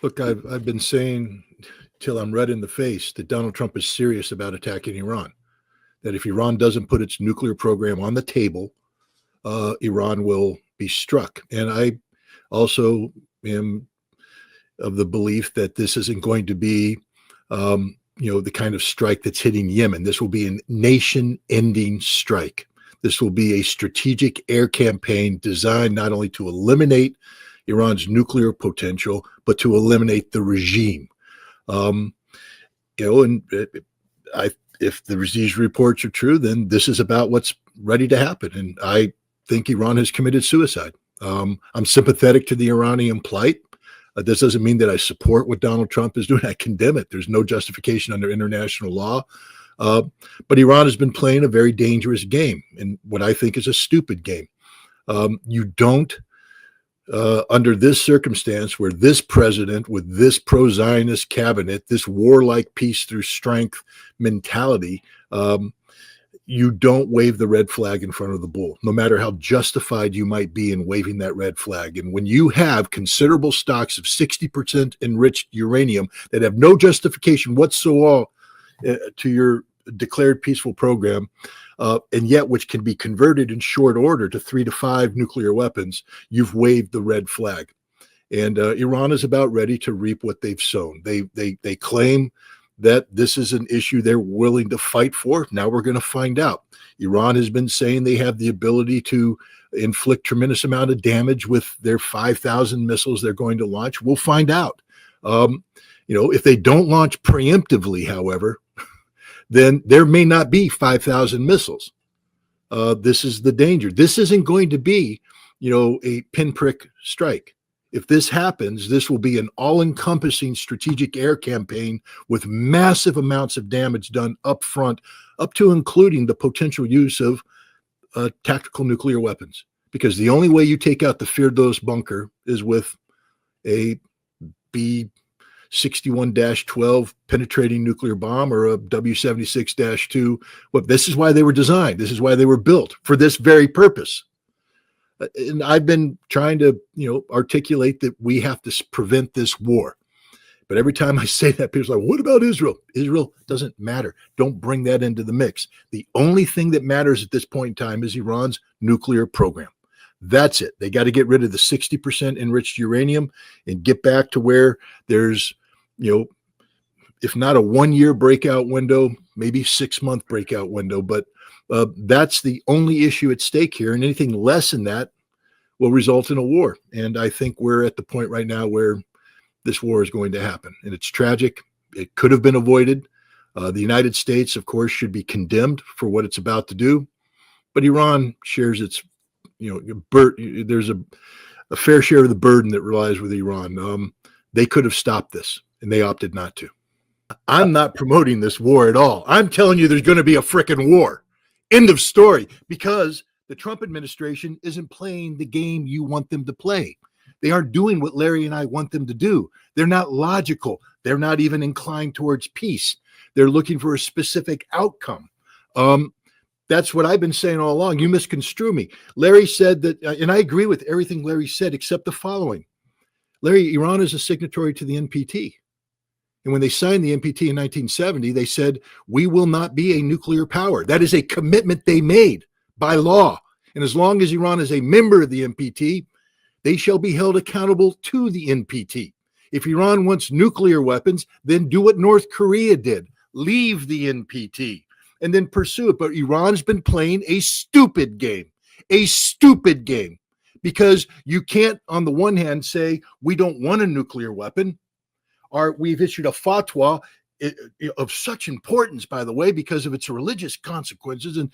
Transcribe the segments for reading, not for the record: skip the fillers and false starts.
Look, I've been saying till I'm red in the face that Donald Trump is serious about attacking Iran. That if Iran doesn't put its nuclear program on the table, Iran will be struck. And I also am of the belief that this isn't going to be, the kind of strike that's hitting Yemen. This will be a nation-ending strike. This will be a strategic air campaign designed not only to eliminate Iran's nuclear potential, but to eliminate the regime. If these reports are true, then this is about what's ready to happen. And I think Iran has committed suicide. I'm sympathetic to the Iranian plight. This doesn't mean that I support what Donald Trump is doing. I condemn it. There's no justification under international law. But Iran has been playing a very dangerous game, and what I think is a stupid game. You don't, under this circumstance where this president with this pro-Zionist cabinet, this warlike peace through strength mentality, you don't wave the red flag in front of the bull, no matter how justified you might be in waving that red flag. And when you have considerable stocks of 60% enriched uranium that have no justification whatsoever to your declared peaceful program, and yet which can be converted in short order to 3 to 5 nuclear weapons, you've waved the red flag. And Iran is about ready to reap what they've sown. They claim that this is an issue they're willing to fight for. Now we're going to find out. Iran has been saying they have the ability to inflict tremendous amount of damage with their 5,000 missiles they're going to launch. We'll find out. If they don't launch preemptively, however, then there may not be 5,000 missiles. This is the danger. This isn't going to be, a pinprick strike. If this happens, this will be an all-encompassing strategic air campaign with massive amounts of damage done up front, up to including the potential use of tactical nuclear weapons. Because the only way you take out the Firdos bunker is with a B-61-12 penetrating nuclear bomb or a W-76-2. Well, this is why they were designed. This is why they were built, for this very purpose. And I've been trying to, articulate that we have to prevent this war. But every time I say that, people are like, what about Israel? Israel doesn't matter. Don't bring that into the mix. The only thing that matters at this point in time is Iran's nuclear program. That's it. They got to get rid of the 60% enriched uranium and get back to where there's, if not a 1-year breakout window, maybe 6-month breakout window. But that's the only issue at stake here. And anything less than that will result in a war. And I think we're at the point right now where this war is going to happen. And it's tragic. It could have been avoided. The United States, of course, should be condemned for what it's about to do. But Iran shares its, there's a fair share of the burden that relies with Iran. They could have stopped this, and they opted not to. I'm not promoting this war at all. I'm telling you there's going to be a frickin' war. End of story. Because the Trump administration isn't playing the game you want them to play. They aren't doing what Larry and I want them to do. They're not logical. They're not even inclined towards peace. They're looking for a specific outcome. That's what I've been saying all along. You misconstrue me. Larry said that, and I agree with everything Larry said, except the following. Larry, Iran is a signatory to the NPT. And when they signed the NPT in 1970, they said, we will not be a nuclear power. That is a commitment they made by law. And as long as Iran is a member of the NPT, they shall be held accountable to the NPT. If Iran wants nuclear weapons, then do what North Korea did. Leave the NPT and then pursue it. But Iran's been playing a stupid game, because you can't, on the one hand, say we don't want a nuclear weapon. We've issued a fatwa of such importance, by the way, because of its religious consequences, and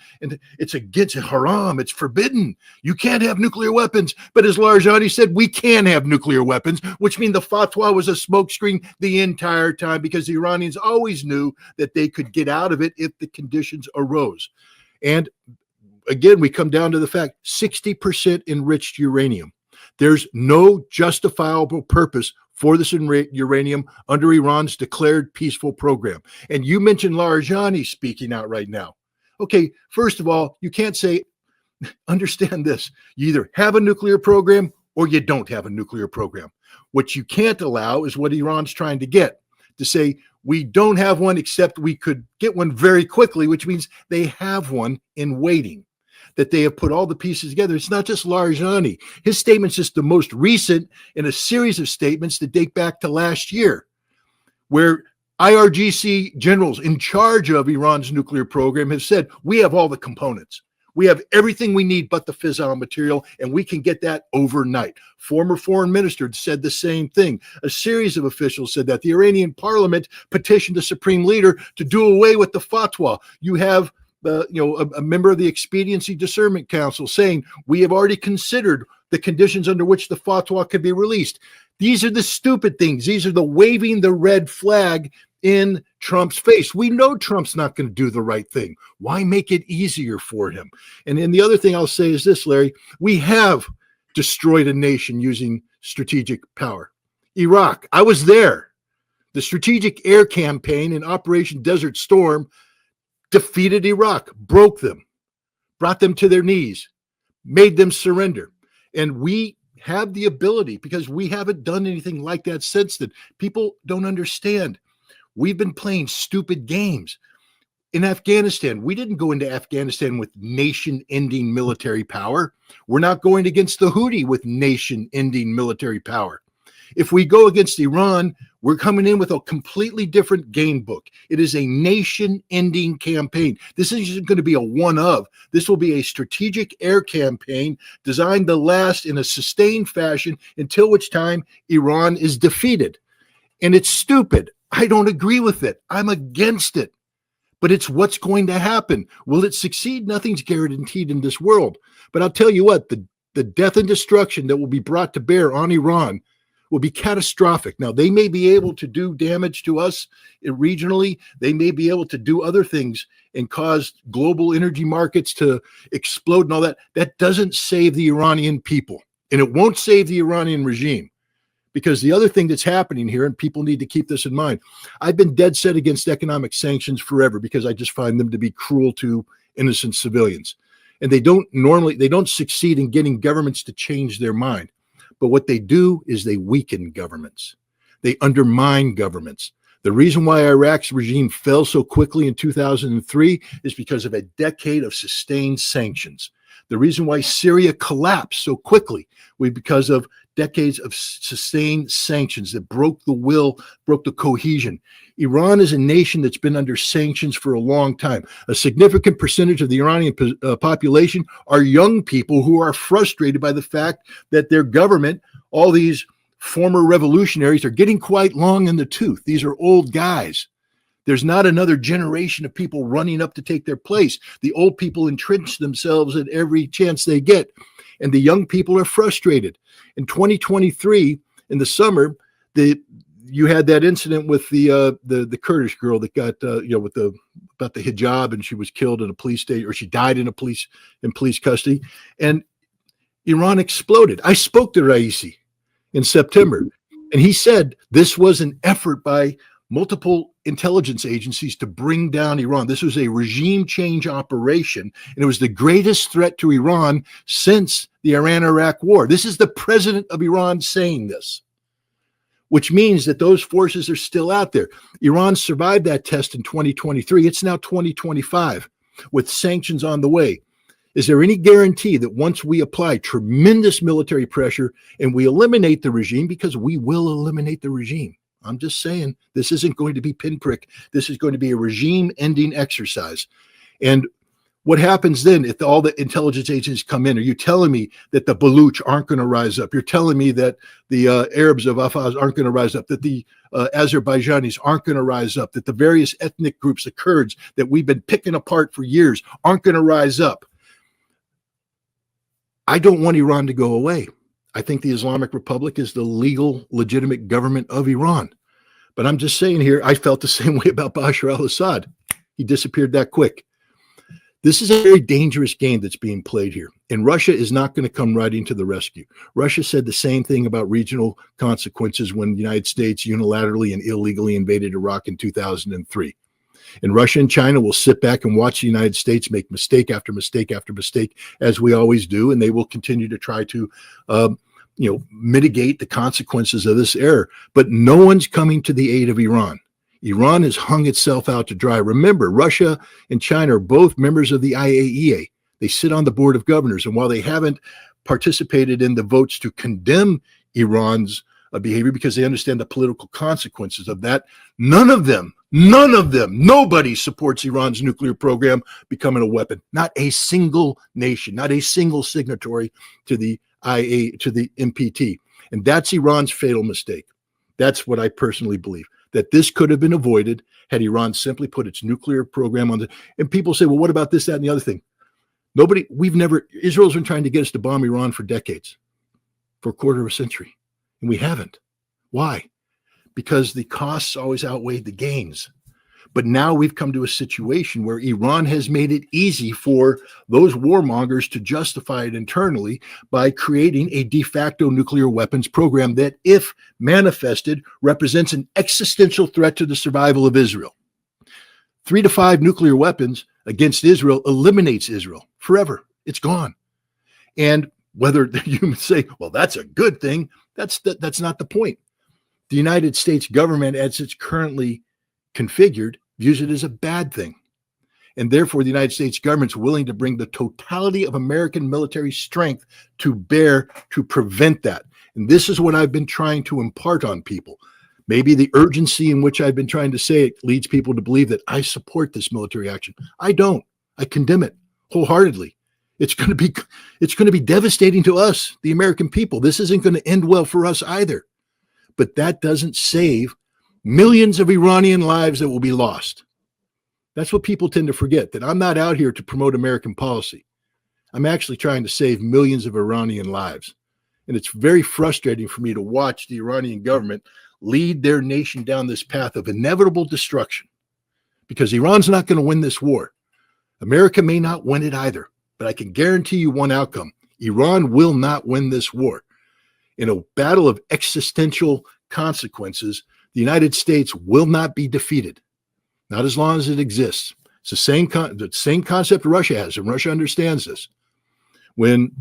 it's against haram. It's forbidden. You can't have nuclear weapons. But as Larijani said, we can have nuclear weapons, which means the fatwa was a smokescreen the entire time, because the Iranians always knew that they could get out of it if the conditions arose. And again, we come down to the fact 60% enriched uranium. There's no justifiable purpose for this uranium under Iran's declared peaceful program. And you mentioned Larijani speaking out right now. Okay, first of all, you can't say, understand this, you either have a nuclear program or you don't have a nuclear program. What you can't allow is what Iran's trying to get, to say, we don't have one, except we could get one very quickly, which means they have one in waiting, that they have put all the pieces together. It's not just Larijani. His statement's just the most recent in a series of statements that date back to last year, where IRGC generals in charge of Iran's nuclear program have said, we have all the components. We have everything we need but the fissile material, and we can get that overnight. Former foreign minister said the same thing. A series of officials said that. The Iranian parliament petitioned the supreme leader to do away with the fatwa. You have a member of the Expediency Discernment Council saying, we have already considered the conditions under which the fatwa could be released. These are the stupid things. These are the waving the red flag in Trump's face. We know Trump's not going to do the right thing. Why make it easier for him? And then the other thing I'll say is this, Larry, we have destroyed a nation using strategic power. Iraq, I was there. The strategic air campaign in Operation Desert Storm defeated Iraq, broke them, brought them to their knees, made them surrender. And we have the ability, because we haven't done anything like that since then. People don't understand. We've been playing stupid games. In Afghanistan, we didn't go into Afghanistan with nation-ending military power. We're not going against the Houthi with nation-ending military power. If we go against Iran, we're coming in with a completely different game book. It is a nation-ending campaign. This isn't going to be a one-of. This will be a strategic air campaign designed to last in a sustained fashion until which time Iran is defeated. And it's stupid. I don't agree with it. I'm against it. But it's what's going to happen. Will it succeed? Nothing's guaranteed in this world. But I'll tell you what, the death and destruction that will be brought to bear on Iran will be catastrophic. Now, they may be able to do damage to us regionally. They may be able to do other things and cause global energy markets to explode and all that. That doesn't save the Iranian people. And it won't save the Iranian regime. Because the other thing that's happening here, and people need to keep this in mind, I've been dead set against economic sanctions forever because I just find them to be cruel to innocent civilians. And they don't succeed in getting governments to change their mind. But what they do is they weaken governments. They undermine governments. The reason why Iraq's regime fell so quickly in 2003 is because of a decade of sustained sanctions. The reason why Syria collapsed so quickly was because of decades of sustained sanctions that broke the will, broke the cohesion. Iran is a nation that's been under sanctions for a long time. A significant percentage of the Iranian population are young people who are frustrated by the fact that their government, all these former revolutionaries, are getting quite long in the tooth. These are old guys. There's not another generation of people running up to take their place. The old people entrench themselves at every chance they get, and the young people are frustrated. In 2023, in the summer, you had that incident with the Kurdish girl that got about the hijab, and she was killed in a police station, or she died in police custody, and Iran exploded. I spoke to Raisi in September, and he said this was an effort by multiple intelligence agencies to bring down Iran. This was a regime change operation, and it was the greatest threat to Iran since the Iran-Iraq war. This is the president of Iran saying this, which means that those forces are still out there. Iran survived that test in 2023. It's now 2025 with sanctions on the way. Is there any guarantee that once we apply tremendous military pressure and we eliminate the regime, because we will eliminate the regime? I'm just saying, this isn't going to be pinprick. This is going to be a regime-ending exercise. And what happens then if all the intelligence agencies come in? Are you telling me that the Baluch aren't going to rise up? You're telling me that the Arabs of Afaz aren't going to rise up, that the Azerbaijanis aren't going to rise up, that the various ethnic groups, the Kurds, that we've been picking apart for years, aren't going to rise up? I don't want Iran to go away. I think the Islamic Republic is the legal, legitimate government of Iran. But I'm just saying here, I felt the same way about Bashar al-Assad. He disappeared that quick. This is a very dangerous game that's being played here. And Russia is not going to come riding to the rescue. Russia said the same thing about regional consequences when the United States unilaterally and illegally invaded Iraq in 2003. And Russia and China will sit back and watch the United States make mistake after mistake after mistake, as we always do, and they will continue to try to mitigate the consequences of this error. But no one's coming to the aid of Iran. Iran has hung itself out to dry. Remember, Russia and China are both members of the IAEA. They sit on the board of governors. And while they haven't participated in the votes to condemn Iran's behavior because they understand the political consequences of that, none of them, nobody supports Iran's nuclear program becoming a weapon. Not a single nation, not a single signatory to the NPT. And that's Iran's fatal mistake. That's what I personally believe, that this could have been avoided had Iran simply put its nuclear program on the, and people say, well, what about this, that, and the other thing? Israel's been trying to get us to bomb Iran for decades, for a quarter of a century, and we haven't. Why? Because the costs always outweighed the gains. But now we've come to a situation where Iran has made it easy for those warmongers to justify it internally by creating a de facto nuclear weapons program that, if manifested, represents an existential threat to the survival of Israel. 3 to 5 nuclear weapons against Israel eliminates Israel forever. It's gone. And whether you say, well, that's a good thing, that's not the point. The United States government, as it's currently configured, views it as a bad thing. And therefore, the United States government's willing to bring the totality of American military strength to bear to prevent that. And this is what I've been trying to impart on people. Maybe the urgency in which I've been trying to say it leads people to believe that I support this military action. I don't. I condemn it wholeheartedly. It's going to be devastating to us, the American people. This isn't going to end well for us either. But that doesn't save millions of Iranian lives that will be lost. That's what people tend to forget, that I'm not out here to promote American policy. I'm actually trying to save millions of Iranian lives. And it's very frustrating for me to watch the Iranian government lead their nation down this path of inevitable destruction, because Iran's not going to win this war. America may not win it either, but I can guarantee you one outcome. Iran will not win this war. In a battle of existential consequences, the United States will not be defeated, not as long as it exists. It's the same concept Russia has, and Russia understands this. When,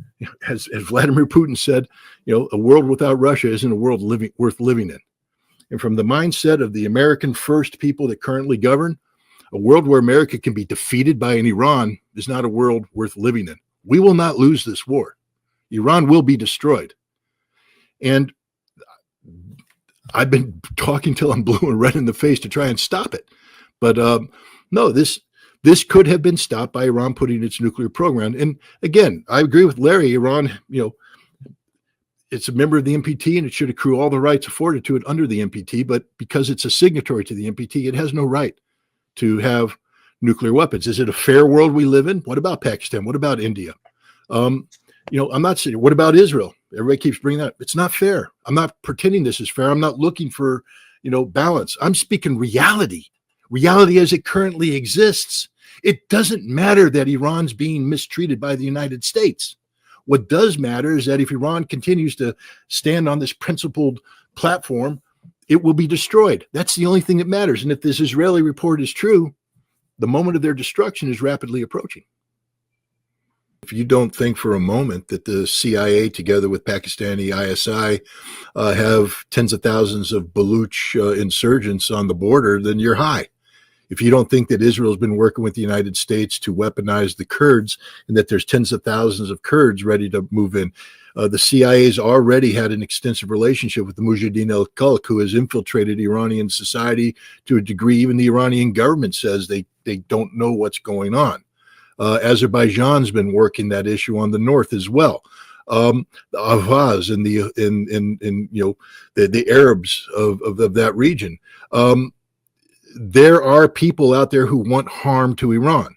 as Vladimir Putin said, a world without Russia isn't a world worth living in. And from the mindset of the American first people that currently govern, a world where America can be defeated by an Iran is not a world worth living in. We will not lose this war. Iran will be destroyed. And I've been talking till I'm blue and red in the face to try and stop it. But no, this could have been stopped by Iran putting its nuclear program. And again, I agree with Larry. Iran, it's a member of the NPT and it should accrue all the rights afforded to it under the NPT. But because it's a signatory to the NPT, it has no right to have nuclear weapons. Is it a fair world we live in? What about Pakistan? What about India? I'm not saying, what about Israel? Everybody keeps bringing that up. It's not fair. I'm not pretending this is fair. I'm not looking for, balance. I'm speaking reality as it currently exists. It doesn't matter that Iran's being mistreated by the United States. What does matter is that if Iran continues to stand on this principled platform, it will be destroyed. That's the only thing that matters. And if this Israeli report is true, the moment of their destruction is rapidly approaching. If you don't think for a moment that the CIA, together with Pakistani ISI, have tens of thousands of Baluch insurgents on the border, then you're high. If you don't think that Israel's been working with the United States to weaponize the Kurds and that there's tens of thousands of Kurds ready to move in, the CIA's already had an extensive relationship with the Mujahideen al-Khalq, who has infiltrated Iranian society to a degree even the Iranian government says they don't know what's going on. Azerbaijan's been working that issue on the north as well. The Ahvaz and the Arabs of that region. There are people out there who want harm to Iran,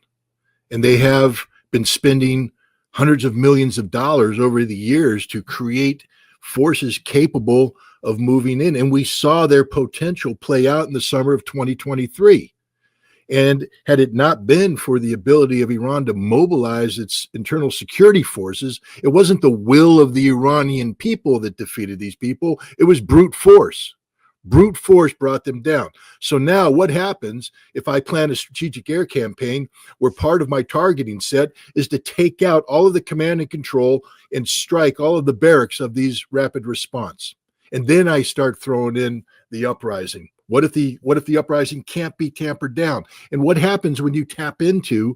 and they have been spending hundreds of millions of dollars over the years to create forces capable of moving in. And we saw their potential play out in the summer of 2023. And had it not been for the ability of Iran to mobilize its internal security forces, it wasn't the will of the Iranian people that defeated these people. It was brute force. Brute force brought them down. So now what happens if I plan a strategic air campaign where part of my targeting set is to take out all of the command and control and strike all of the barracks of these rapid response? And then I start throwing in the uprising. What if the uprising can't be tampered down? And what happens when you tap into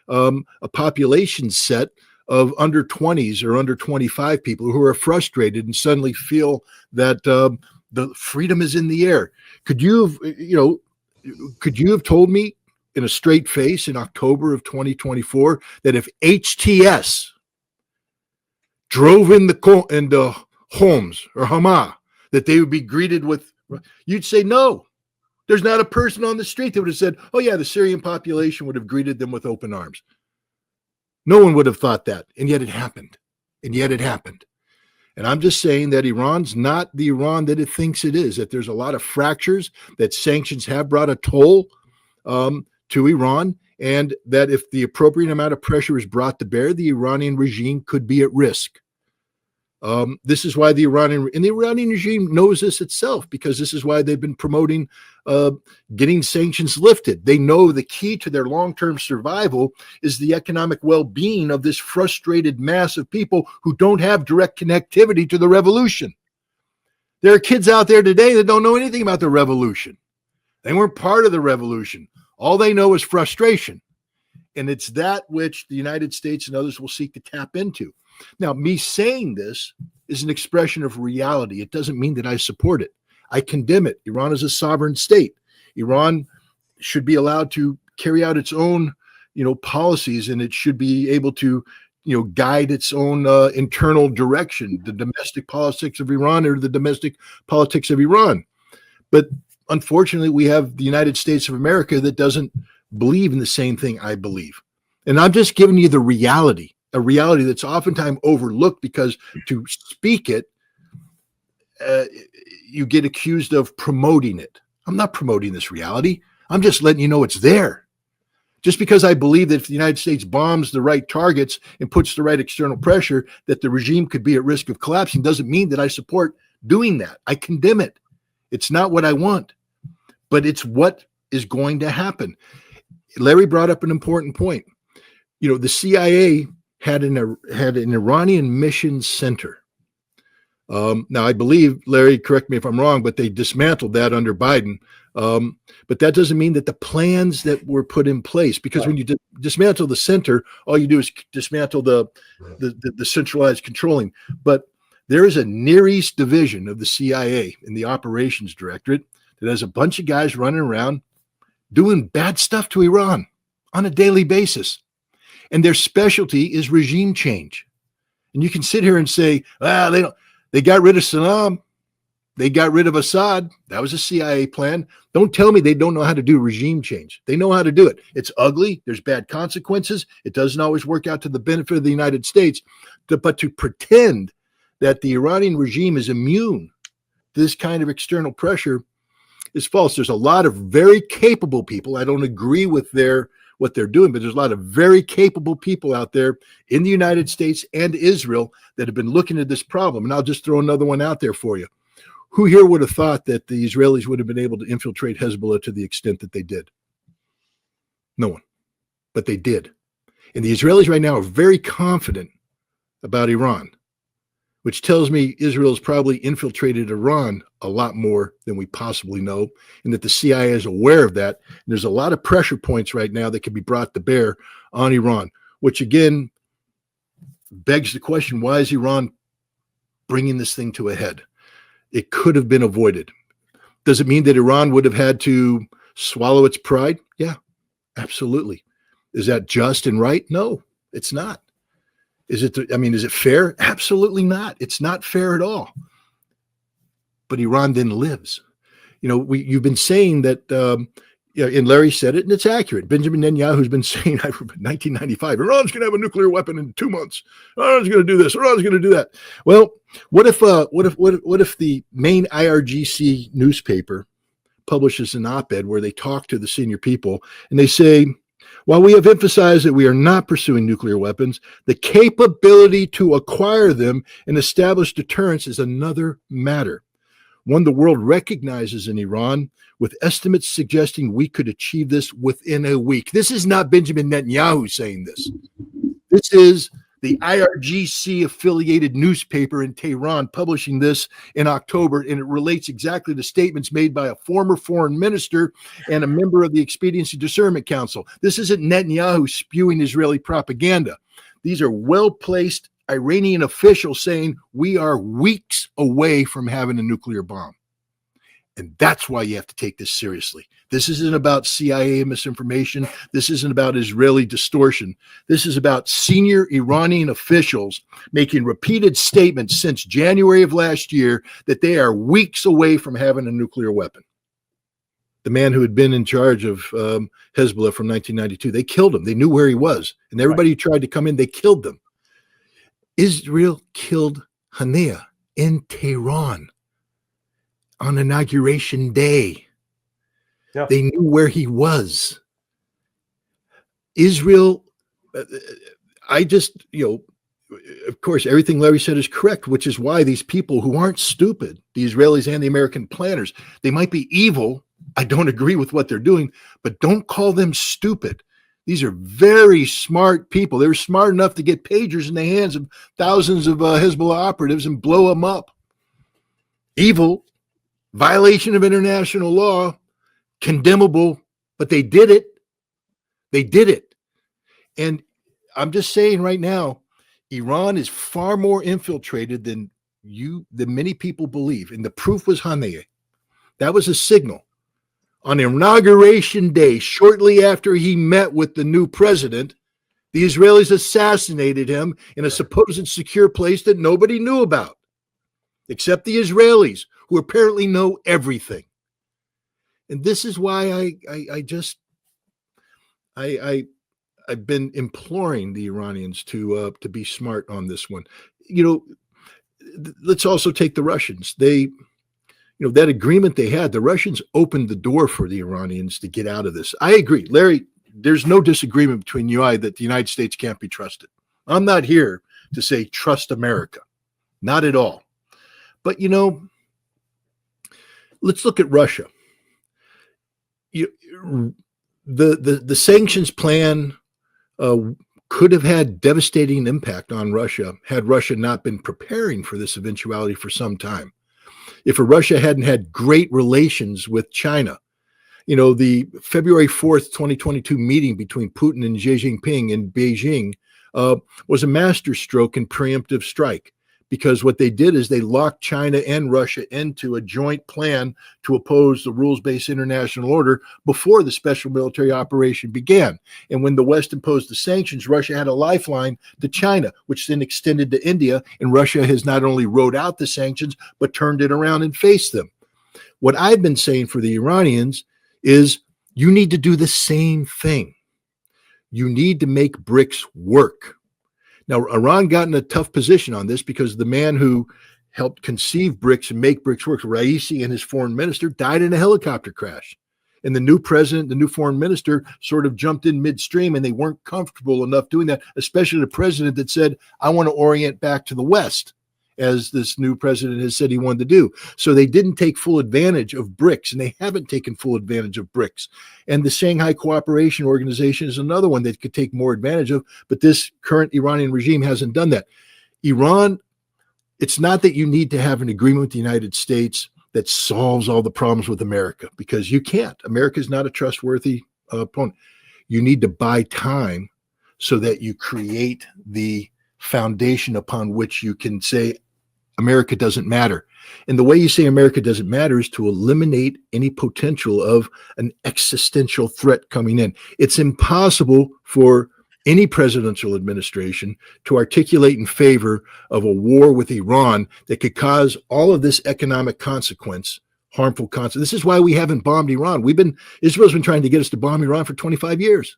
a population set of under 20s or under 25 people who are frustrated and suddenly feel that the freedom is in the air? Could you have told me in a straight face in October of 2024 that if HTS drove into Homs or Hama, that they would be greeted with, you'd say no. There's not a person on the street that would have said, oh yeah, the Syrian population would have greeted them with open arms. No one would have thought that. And yet it happened. And I'm just saying that Iran's not the Iran that it thinks it is, that there's a lot of fractures, that sanctions have brought a toll to Iran, and that if the appropriate amount of pressure is brought to bear, the Iranian regime could be at risk. This is why the Iranian regime knows this itself, because this is why they've been promoting getting sanctions lifted. They know the key to their long-term survival is the economic well-being of this frustrated mass of people who don't have direct connectivity to the revolution. There are kids out there today that don't know anything about the revolution. They weren't part of the revolution. All they know is frustration. And it's that which the United States and others will seek to tap into. Now, me saying this is an expression of reality. It doesn't mean that I support it. I condemn it. Iran is a sovereign state. Iran should be allowed to carry out its own, policies, and it should be able to, guide its own internal direction. The domestic politics of Iran or the domestic politics of Iran. But unfortunately, we have the United States of America that doesn't believe in the same thing I believe. And I'm just giving you the reality. A reality that's oftentimes overlooked because to speak it, you get accused of promoting it. I'm not promoting this reality. I'm just letting you know it's there. Just because I believe that if the United States bombs the right targets and puts the right external pressure, that the regime could be at risk of collapsing doesn't mean that I support doing that. I condemn it. It's not what I want, but it's what is going to happen. Larry brought up an important point. The CIA had an Iranian mission center. Now, I believe, Larry, correct me if I'm wrong, but they dismantled that under Biden. But that doesn't mean that the plans that were put in place, because when you dismantle the center, all you do is dismantle the centralized controlling. But there is a Near East division of the CIA in the operations directorate that has a bunch of guys running around doing bad stuff to Iran on a daily basis. And their specialty is regime change. And you can sit here and say, they got rid of Saddam. They got rid of Assad. That was a CIA plan. Don't tell me they don't know how to do regime change. They know how to do it. It's ugly. There's bad consequences. It doesn't always work out to the benefit of the United States. But to pretend that the Iranian regime is immune to this kind of external pressure is false. There's a lot of very capable people. I don't agree with what they're doing, but there's a lot of very capable people out there in the United States and Israel that have been looking at this problem. And I'll just throw another one out there for you. Who here would have thought that the Israelis would have been able to infiltrate Hezbollah to the extent that they did? No one, but they did. And the Israelis right now are very confident about Iran, which tells me Israel's probably infiltrated Iran a lot more than we possibly know, and that the CIA is aware of that. And there's a lot of pressure points right now that can be brought to bear on Iran, which again begs the question, why is Iran bringing this thing to a head? It could have been avoided. Does it mean that Iran would have had to swallow its pride? Yeah, absolutely. Is that just and right? No, it's not. Is it fair? Absolutely not. It's not fair at all. But Iran then lives. You've been saying that, and Larry said it, and it's accurate. Benjamin Netanyahu's been saying from 1995, Iran's going to have a nuclear weapon in 2 months. Iran's going to do this. Iran's going to do that. Well, what if the main IRGC newspaper publishes an op-ed where they talk to the senior people and they say, while we have emphasized that we are not pursuing nuclear weapons, the capability to acquire them and establish deterrence is another matter. one the world recognizes in Iran, with estimates suggesting we could achieve this within a week. This is not Benjamin Netanyahu saying this. This is the IRGC affiliated newspaper in Tehran publishing this in October, and it relates exactly to statements made by a former foreign minister and a member of the Expediency Discernment Council. This isn't Netanyahu spewing Israeli propaganda. These are well-placed Iranian officials saying we are weeks away from having a nuclear bomb. And that's why you have to take this seriously. This isn't about CIA misinformation. This isn't about Israeli distortion. This is about senior Iranian officials making repeated statements since January of last year that they are weeks away from having a nuclear weapon. The man who had been in charge of Hezbollah from 1992, they killed him. They knew where he was. And everybody who tried to come in, they killed them. Israel killed Haniyeh in Tehran on Inauguration Day. Yeah. They knew where he was. Israel, of course, everything Larry said is correct, which is why these people who aren't stupid, the Israelis and the American planners, they might be evil. I don't agree with what they're doing, but don't call them stupid. These are very smart people. They're smart enough to get pagers in the hands of thousands of Hezbollah operatives and blow them up. Evil, violation of international law, condemnable, but they did it. They did it. And I'm just saying right now, Iran is far more infiltrated than many people believe. And the proof was Haniyeh. That was a signal. On Inauguration Day, shortly after he met with the new president, the Israelis assassinated him in a supposed secure place that nobody knew about, except the Israelis, who apparently know everything. And this is why I've been imploring the Iranians to be smart on this one. Let's also take the Russians. That agreement they had, the Russians opened the door for the Iranians to get out of this. I agree, Larry, there's no disagreement between you and I that the United States can't be trusted. I'm not here to say trust America, not at all. But, let's look at Russia. The sanctions plan could have had devastating impact on Russia had Russia not been preparing for this eventuality for some time. If Russia hadn't had great relations with China, the February 4th, 2022 meeting between Putin and Xi Jinping in Beijing was a masterstroke in preemptive strike, because what they did is they locked China and Russia into a joint plan to oppose the rules-based international order before the special military operation began. And when the West imposed the sanctions, Russia had a lifeline to China, which then extended to India, and Russia has not only rode out the sanctions, but turned it around and faced them. What I've been saying for the Iranians is you need to do the same thing. You need to make BRICS work. Now, Iran got in a tough position on this because the man who helped conceive BRICS and make BRICS work, Raisi, and his foreign minister, died in a helicopter crash. And the new president, the new foreign minister, sort of jumped in midstream, and they weren't comfortable enough doing that, especially the president that said, I want to orient back to the West, as this new president has said he wanted to do. So they didn't take full advantage of BRICS, and they haven't taken full advantage of BRICS. And the Shanghai Cooperation Organization is another one that could take more advantage of, but this current Iranian regime hasn't done that. Iran, it's not that you need to have an agreement with the United States that solves all the problems with America, because you can't. America is not a trustworthy opponent. You need to buy time so that you create the foundation upon which you can say America doesn't matter. And the way you say America doesn't matter is to eliminate any potential of an existential threat coming in. It's impossible for any presidential administration to articulate in favor of a war with Iran that could cause all of this economic consequence, harmful consequence. This is why we haven't bombed Iran. Israel's been trying to get us to bomb Iran for 25 years.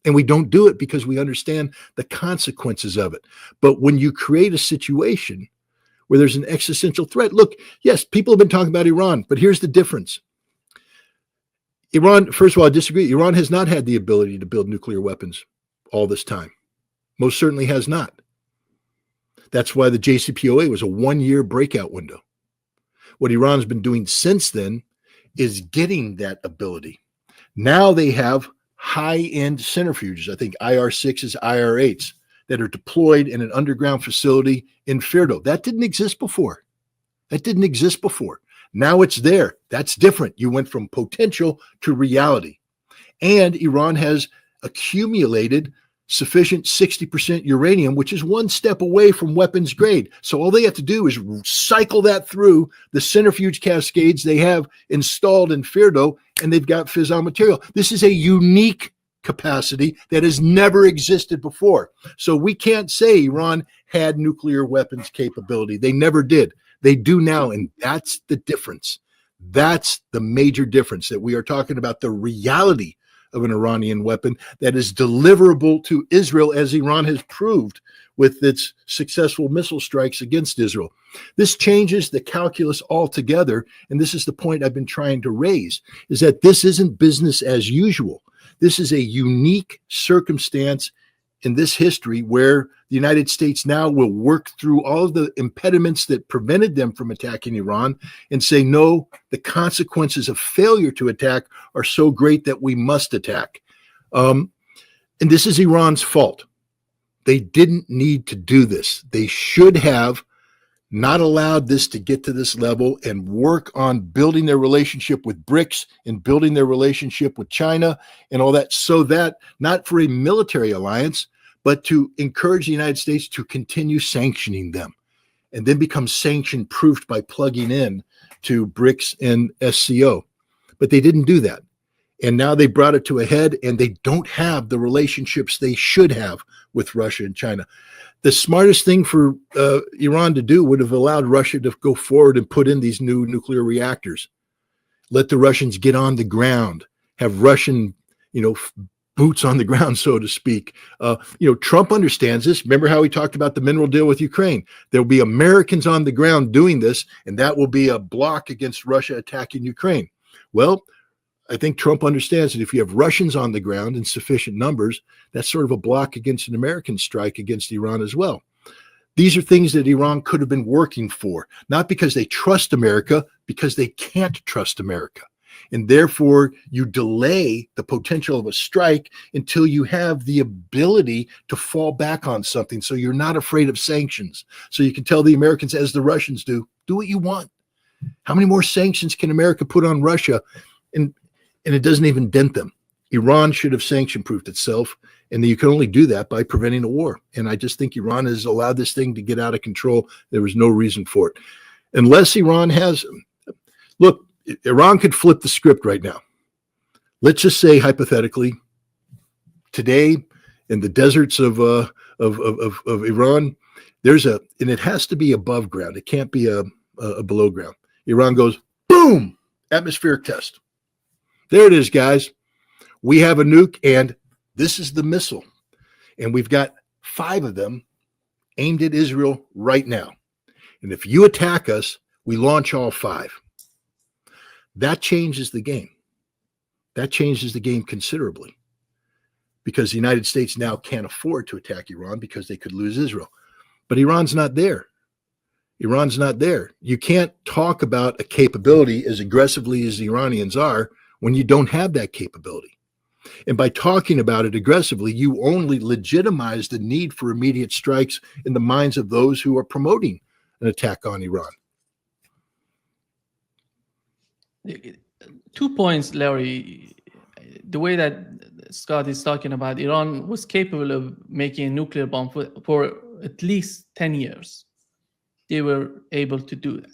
And we don't do it because we understand the consequences of it. But when you create a situation where there's an existential threat, look, yes, people have been talking about Iran, but here's the difference. Iran, first of all, I disagree. Iran has not had the ability to build nuclear weapons all this time. Most certainly has not. That's why the JCPOA was a 1-year breakout window. What Iran's been doing since then is getting that ability. Now they have high-end centrifuges, I think IR6s, IR8s, that are deployed in an underground facility in Firdo. That didn't exist before. Now it's there. That's different. You went from potential to reality. And Iran has accumulated sufficient 60% uranium, which is one step away from weapons grade. So all they have to do is cycle that through the centrifuge cascades they have installed in Firdo, and they've got fissile material. This is a unique capacity that has never existed before. So we can't say Iran had nuclear weapons capability. They never did. They do now, and that's the difference. That's the major difference, that we are talking about the reality of an Iranian weapon that is deliverable to Israel, as Iran has proved with its successful missile strikes against Israel. This changes the calculus altogether, and this is the point I've been trying to raise, is that this isn't business as usual. This is a unique circumstance in this history where the United States now will work through all of the impediments that prevented them from attacking Iran and say, no, the consequences of failure to attack are so great that we must attack. And this is Iran's fault. They didn't need to do this. They should have not allowed this to get to this level and work on building their relationship with BRICS and building their relationship with China and all that, so that not for a military alliance, but to encourage the United States to continue sanctioning them and then become sanction proofed by plugging in to BRICS and SCO. But they didn't do that. And now they brought it to a head, and they don't have the relationships they should have with Russia and China. The smartest thing for Iran to do would have allowed Russia to go forward and put in these new nuclear reactors. Let the Russians get on the ground, have Russian, boots on the ground, so to speak. Trump understands this. Remember how he talked about the mineral deal with Ukraine? There will be Americans on the ground doing this, and that will be a block against Russia attacking Ukraine. Well, I think Trump understands that if you have Russians on the ground in sufficient numbers, that's sort of a block against an American strike against Iran as well. These are things that Iran could have been working for, not because they trust America, because they can't trust America. And therefore, you delay the potential of a strike until you have the ability to fall back on something, so you're not afraid of sanctions. So you can tell the Americans, as the Russians do what you want. How many more sanctions can America put on Russia? And it doesn't even dent them. Iran should have sanction-proofed itself, and you can only do that by preventing a war. And I just think Iran has allowed this thing to get out of control. There was no reason for it. Unless Iran has... Look, Iran could flip the script right now. Let's just say, hypothetically, today in the deserts of Iran, and it has to be above ground. It can't be a below ground. Iran goes, boom, atmospheric test. There it is, guys. We have a nuke, and this is the missile. And we've got 5 of them aimed at Israel right now. And if you attack us, we launch all 5. That changes the game. That changes the game considerably, because the United States now can't afford to attack Iran because they could lose Israel. But Iran's not there. Iran's not there. You can't talk about a capability as aggressively as the Iranians are when you don't have that capability. And by talking about it aggressively, you only legitimize the need for immediate strikes in the minds of those who are promoting an attack on Iran. 2 points, Larry. The way that Scott is talking about, Iran was capable of making a nuclear bomb for at least 10 years. They were able to do that.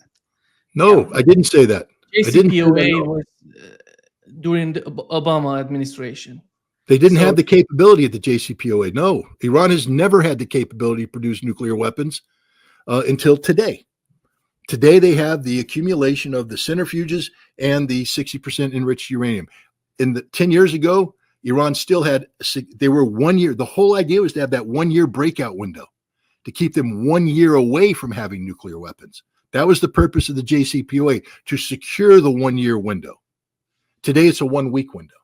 No, I didn't say that. JCPOA was during the Obama administration. They didn't have the capability at the JCPOA. No, Iran has never had the capability to produce nuclear weapons until today. Today, they have the accumulation of the centrifuges and the 60% enriched uranium. 10 years ago, Iran still had, they were 1 year. The whole idea was to have that 1 year breakout window to keep them 1 year away from having nuclear weapons. That was the purpose of the JCPOA, to secure the 1 year window. Today, it's a 1 week window.